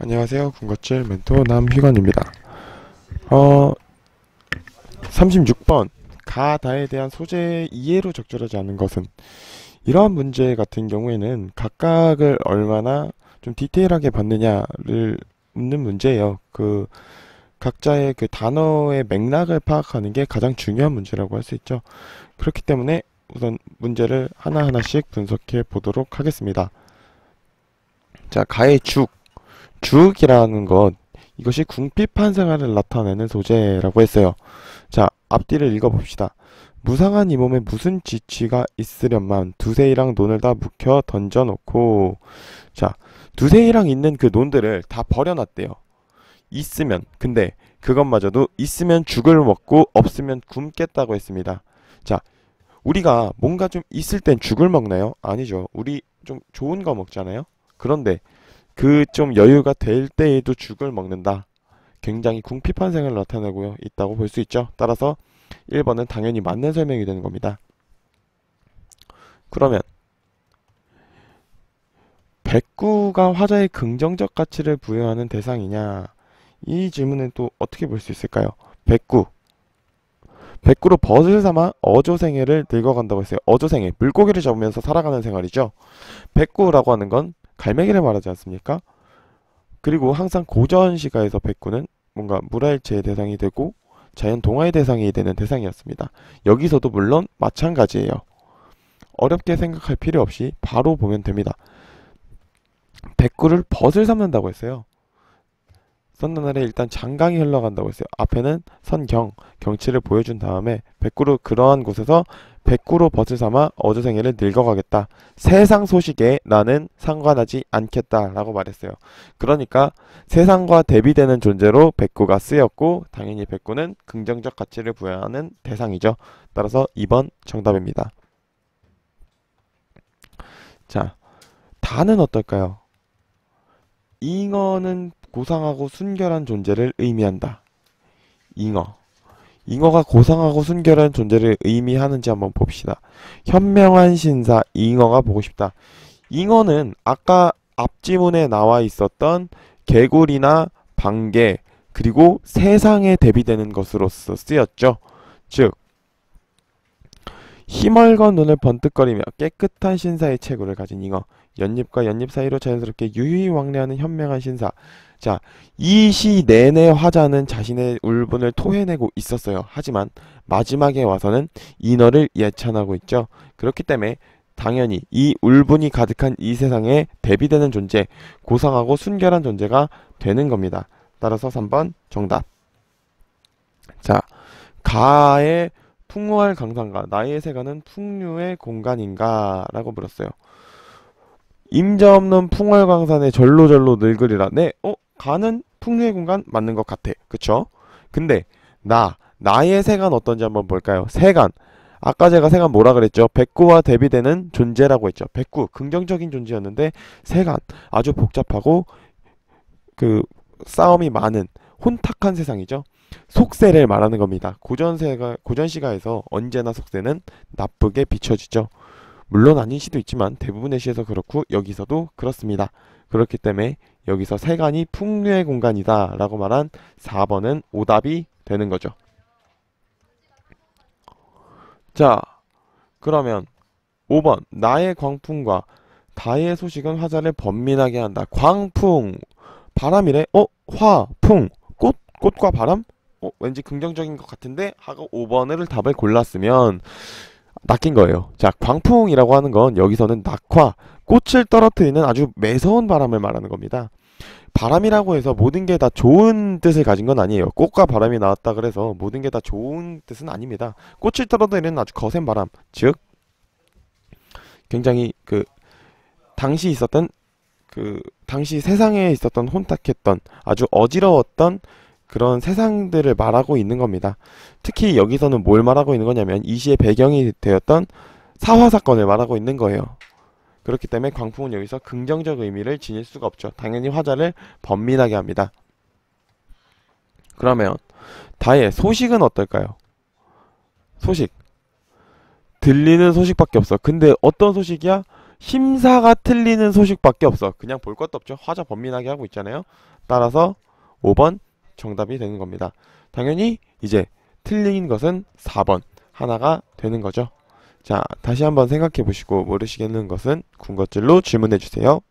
안녕하세요. 군것질 멘토 남희건입니다. 36번 가다에 대한 소재의 이해로 적절하지 않은 것은, 이러한 문제 같은 경우에는 각각을 얼마나 좀 디테일하게 봤느냐를 묻는 문제예요. 각자의 그 단어의 맥락을 파악하는 게 가장 중요한 문제라고 할 수 있죠. 그렇기 때문에 우선 문제를 하나하나씩 분석해 보도록 하겠습니다. 자, 가의 죽이라는 것, 이것이 궁핍한 생활을 나타내는 소재라고 했어요. 자, 앞뒤를 읽어봅시다. 무상한 이 몸에 무슨 지취가 있으련만 두세이랑 논을 다 묵혀 던져놓고. 자, 두세이랑 있는 그 논들을 다 버려놨대요. 있으면, 근데 그것마저도 있으면 죽을 먹고 없으면 굶겠다고 했습니다. 자, 우리가 뭔가 좀 있을 땐 죽을 먹나요? 아니죠. 우리 좀 좋은 거 먹잖아요. 그런데 그 좀 여유가 될 때에도 죽을 먹는다. 굉장히 궁핍한 생활을 나타내고 있다고 볼 수 있죠. 따라서 1번은 당연히 맞는 설명이 되는 겁니다. 그러면 백구가 화자의 긍정적 가치를 부여하는 대상이냐? 이 질문은 또 어떻게 볼 수 있을까요? 백구로 벗을 삼아 어조생애를 늙어간다고 했어요. 어조생애, 물고기를 잡으면서 살아가는 생활이죠. 백구라고 하는 건 갈매기를 말하지 않습니까? 그리고 항상 고전 시가에서 백구는 뭔가 물화일체의 대상이 되고 자연 동화의 대상이 되는 대상이었습니다. 여기서도 물론 마찬가지예요. 어렵게 생각할 필요 없이 바로 보면 됩니다. 백구를 벗을 삼는다고 했어요. 썼는 날에 일단 장강이 흘러간다고 했어요. 앞에는 경치를 보여준 다음에 그러한 곳에서 백구로 벗을 삼아 어조생애를 늙어가겠다. 세상 소식에 나는 상관하지 않겠다 라고 말했어요. 그러니까 세상과 대비되는 존재로 백구가 쓰였고, 당연히 백구는 긍정적 가치를 부여하는 대상이죠. 따라서 2번 정답입니다. 자, 다는 어떨까요? 잉어는 고상하고 순결한 존재를 의미한다. 잉어가 고상하고 순결한 존재를 의미하는지 한번 봅시다. 현명한 신사, 잉어가 보고 싶다. 잉어는 아까 앞지문에 나와 있었던 개구리나 방개, 그리고 세상에 대비되는 것으로서 쓰였죠. 즉, 희멀건 눈을 번뜩거리며 깨끗한 신사의 체구를 가진 잉어, 연잎과 연잎 사이로 자연스럽게 유유히 왕래하는 현명한 신사. 자, 이 시 내내 화자는 자신의 울분을 토해내고 있었어요. 하지만 마지막에 와서는 인어를 예찬하고 있죠. 그렇기 때문에 당연히 이 울분이 가득한 이 세상에 대비되는 존재, 고상하고 순결한 존재가 되는 겁니다. 따라서 3번 정답. 자, 가의 풍요할 강산가, 나의 세가는 풍류의 공간인가? 라고 물었어요. 임자 없는 풍월광산에 절로절로 늙으리라. 네, 가는 풍류의 공간 맞는 것 같아. 그쵸? 근데 나의 세간 어떤지 한번 볼까요? 세간, 아까 제가 세간 뭐라 그랬죠? 백구와 대비되는 존재라고 했죠. 백구, 긍정적인 존재였는데 세간, 아주 복잡하고 그 싸움이 많은 혼탁한 세상이죠. 속세를 말하는 겁니다. 고전시가에서 언제나 속세는 나쁘게 비춰지죠. 물론 아닌 시도 있지만 대부분의 시에서 그렇고 여기서도 그렇습니다. 그렇기 때문에 여기서 세간이 풍류의 공간이다 라고 말한 4번은 오답이 되는 거죠. 자, 그러면 5번, 나의 광풍과 다의 소식은 화자를 번민하게 한다. 광풍, 바람이래? 화, 풍, 꽃과 바람? 왠지 긍정적인 것 같은데 하고 5번을 답을 골랐으면 낚인 거예요. 자, 광풍이라고 하는 건 여기서는 낙화, 꽃을 떨어뜨리는 아주 매서운 바람을 말하는 겁니다. 바람이라고 해서 모든 게 다 좋은 뜻을 가진 건 아니에요. 꽃과 바람이 나왔다 그래서 모든 게 다 좋은 뜻은 아닙니다. 꽃을 떨어뜨리는 아주 거센 바람, 즉 굉장히 당시 세상에 있었던 혼탁했던 아주 어지러웠던 그런 세상들을 말하고 있는 겁니다. 특히 여기서는 뭘 말하고 있는 거냐면 이 시의 배경이 되었던 사화사건을 말하고 있는 거예요. 그렇기 때문에 광풍은 여기서 긍정적 의미를 지닐 수가 없죠. 당연히 화자를 번민하게 합니다. 그러면 다의 소식은 어떨까요? 소식, 들리는 소식밖에 없어. 근데 어떤 소식이야? 심사가 틀리는 소식밖에 없어. 그냥 볼 것도 없죠. 화자 범민하게 하고 있잖아요. 따라서 5번 정답이 되는 겁니다. 당연히 이제 틀린 것은 4번 하나가 되는 거죠. 자, 다시 한번 생각해 보시고 모르시겠는 것은 군것질로 질문해 주세요.